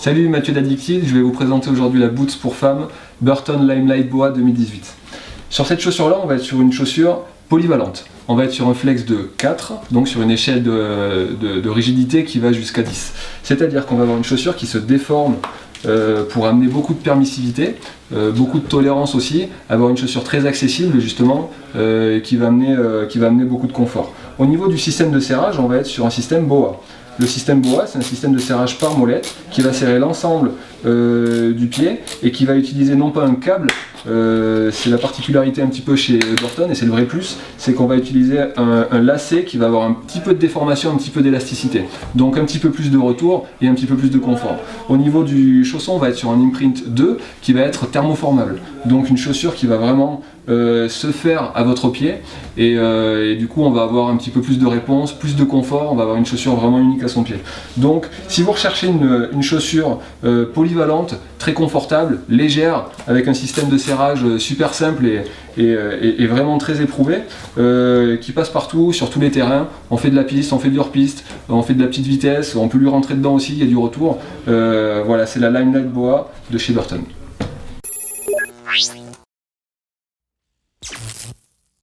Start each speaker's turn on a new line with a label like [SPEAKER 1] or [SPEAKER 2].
[SPEAKER 1] Salut, Mathieu d'Addicted, je vais vous présenter aujourd'hui la boots pour femmes Burton Limelight Boa 2018. Sur cette chaussure-là, on va être sur une chaussure polyvalente. On va être sur un flex de 4, donc sur une échelle de rigidité qui va jusqu'à 10. C'est-à-dire qu'on va avoir une chaussure qui se déforme pour amener beaucoup de permissivité, beaucoup de tolérance aussi, avoir une chaussure très accessible justement, qui va amener beaucoup de confort. Au niveau du système de serrage, on va être sur un système BOA. Le système BOA, c'est un système de serrage par molette qui va serrer l'ensemble du pied et qui va utiliser non pas un câble, c'est la particularité un petit peu chez Burton et c'est le vrai plus, c'est qu'on va utiliser un lacet qui va avoir un petit peu de déformation, un petit peu d'élasticité. Donc un petit peu plus de retour et un petit peu plus de confort. Au niveau du chausson, on va être sur un imprint 2 qui va être thermoformable. Donc une chaussure qui va vraiment se faire à votre pied et du coup on va avoir un petit peu plus de réponse, plus de confort, on va avoir une chaussure vraiment unique à son pied. Donc si vous recherchez une chaussure polyvalente, très confortable, légère, avec un système de serrage super simple et vraiment très éprouvé, qui passe partout, sur tous les terrains, on fait de la piste, on fait du hors-piste, on fait de la petite vitesse, on peut lui rentrer dedans aussi, il y a du retour. Voilà, c'est la Limelight Boa de chez Burton.